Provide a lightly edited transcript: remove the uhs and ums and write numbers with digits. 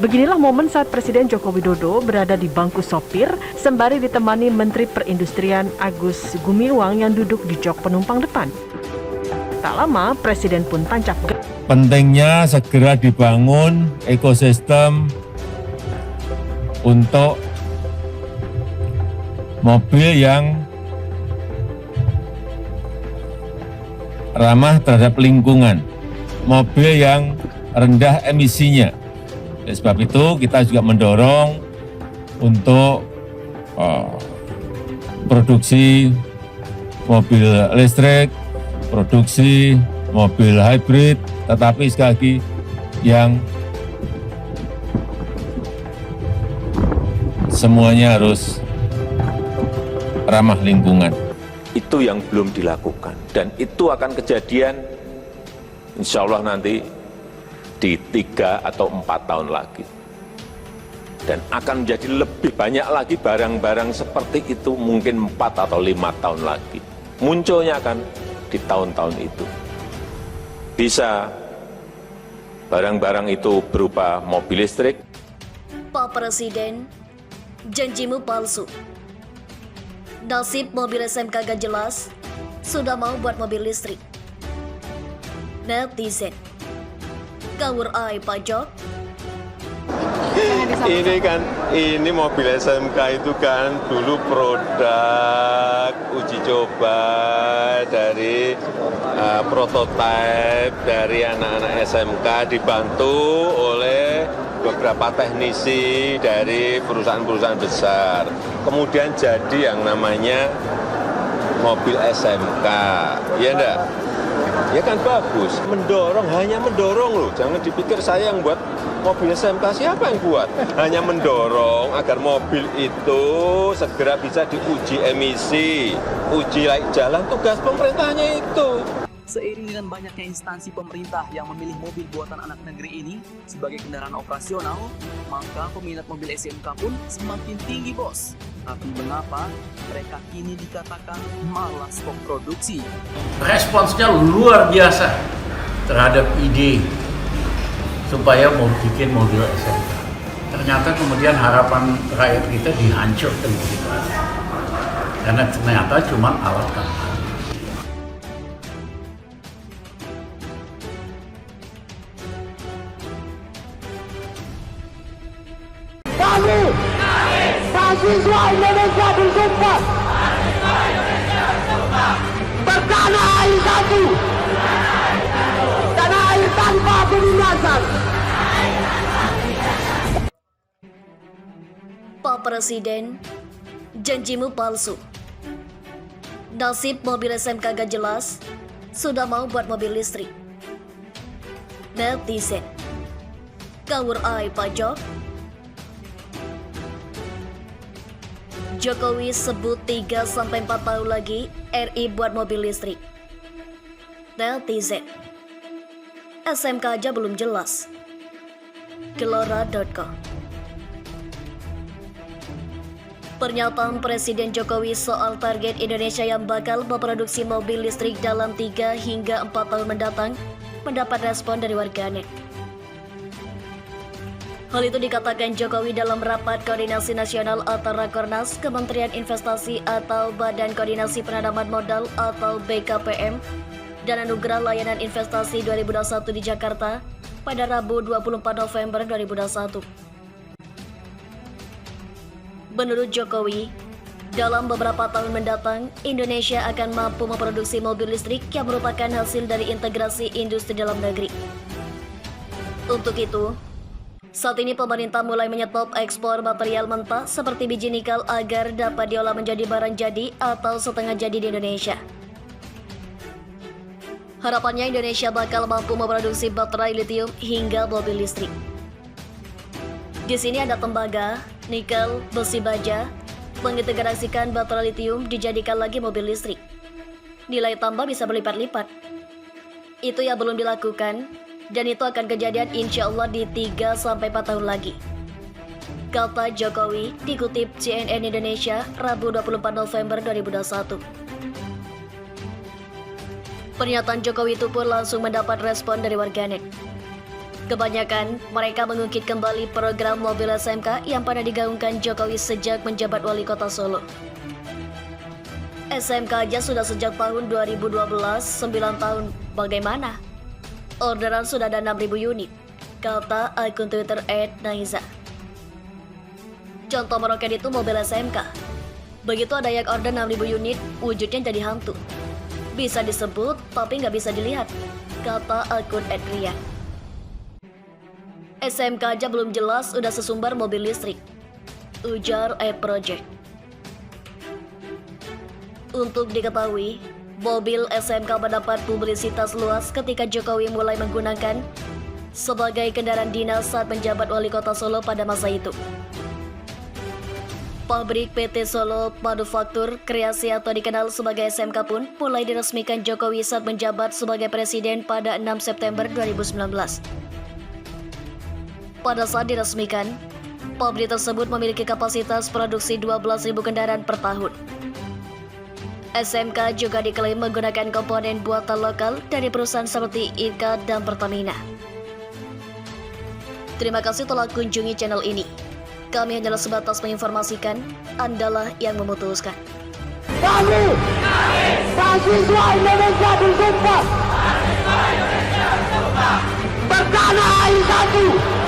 Beginilah momen saat Presiden Joko Widodo berada di bangku sopir sembari ditemani Menteri Perindustrian Agus Gumiwang yang duduk di jok penumpang depan. Tak lama, Presiden pun tancap pentingnya segera dibangun ekosistem untuk mobil yang ramah terhadap lingkungan, mobil yang rendah emisinya. Oleh sebab itu kita juga mendorong untuk produksi mobil listrik, produksi mobil hybrid, tetapi sekali lagi yang semuanya harus ramah lingkungan. Itu yang belum dilakukan dan itu akan kejadian insya Allah nanti di 3 atau 4 tahun lagi. Dan akan menjadi lebih banyak lagi barang-barang seperti itu mungkin 4 atau 5 tahun lagi. Munculnya akan di tahun-tahun itu. Bisa barang-barang itu berupa mobil listrik. Pak Presiden, janjimu palsu. Nasib mobil SMK gak jelas, sudah mau buat mobil listrik. Netizen, kawur ai pajak. Ini mobil SMK itu kan dulu produk uji coba dari prototipe dari anak-anak SMK dibantu oleh beberapa teknisi dari perusahaan-perusahaan besar. Kemudian jadi yang namanya mobil SMK, ya enggak? Ya kan bagus, mendorong, hanya mendorong loh. Jangan dipikir saya yang buat mobil SMK, siapa yang buat? Hanya mendorong agar mobil itu segera bisa diuji emisi, uji layak jalan, tugas pemerintahnya itu. Seiring dengan banyaknya instansi pemerintah yang memilih mobil buatan anak negeri ini sebagai kendaraan operasional, maka peminat mobil SMK pun semakin tinggi, bos. Tapi mengapa mereka kini dikatakan malas stok produksi? Responsnya luar biasa terhadap ide supaya mau bikin mobil SMK. Ternyata kemudian harapan rakyat kita dihancurkan begitu aja. Karena ternyata cuma alat kampanye. Kami, mahasiswa Indonesia bersumpah bertanah air satu, tanah air tanpa penindasan. Pak Presiden, janjimu palsu. Nasib mobil SMK gak jelas, sudah mau buat mobil listrik. Netizen, kawur ai pajak. Jokowi sebut 3-4 tahun lagi RI buat mobil listrik. Netizen, SMK aja belum jelas. Gelora.com. Pernyataan Presiden Jokowi soal target Indonesia yang bakal memproduksi mobil listrik dalam 3 hingga 4 tahun mendatang mendapat respon dari warganet. Hal itu dikatakan Jokowi dalam rapat koordinasi nasional atau Rakornas Kementerian Investasi atau Badan Koordinasi Penanaman Modal atau BKPM dan Anugerah Layanan Investasi 2021 di Jakarta pada Rabu 24 November 2021. Menurut Jokowi, dalam beberapa tahun mendatang, Indonesia akan mampu memproduksi mobil listrik yang merupakan hasil dari integrasi industri dalam negeri. Untuk itu, saat ini pemerintah mulai menyetop ekspor material mentah seperti biji nikel agar dapat diolah menjadi barang jadi atau setengah jadi di Indonesia. Harapannya Indonesia bakal mampu memproduksi baterai litium hingga mobil listrik. Di sini ada tembaga, nikel, besi baja, mengintegrasikan baterai litium dijadikan lagi mobil listrik. Nilai tambah bisa berlipat-lipat. Itu yang belum dilakukan, dan itu akan kejadian insya Allah di 3-4 tahun lagi. Kata Jokowi dikutip CNN Indonesia Rabu 24 November 2021. Pernyataan Jokowi itu pun langsung mendapat respon dari warganet. Kebanyakan mereka mengungkit kembali program mobil SMK yang pernah digaungkan Jokowi sejak menjabat wali kota Solo. SMK aja sudah sejak tahun 2012, 9 tahun. Bagaimana? Orderan sudah ada 6.000 unit, kata akun Twitter @naiza. Contoh meroket itu mobil SMK. Begitu ada yang order 6.000 unit, wujudnya jadi hantu. Bisa disebut, tapi nggak bisa dilihat, kata akun @rian. SMK aja belum jelas udah sesumbar mobil listrik, ujar Project. Untuk diketahui, mobil SMK mendapat publisitas luas ketika Jokowi mulai menggunakan sebagai kendaraan dinas saat menjabat wali kota Solo pada masa itu. Pabrik PT Solo Manufaktur Kreasi atau dikenal sebagai SMK pun mulai diresmikan Jokowi saat menjabat sebagai presiden pada 6 September 2019. Pada saat diresmikan, pabrik tersebut memiliki kapasitas produksi 12.000 kendaraan per tahun. SMK juga diklaim menggunakan komponen buatan lokal dari perusahaan seperti Inka dan Pertamina. Terima kasih telah kunjungi channel ini. Kami hanyalah sebatas menginformasikan, Andalah yang memutuskan. Kami, mahasiswa Indonesia bersumpah bersama AI 1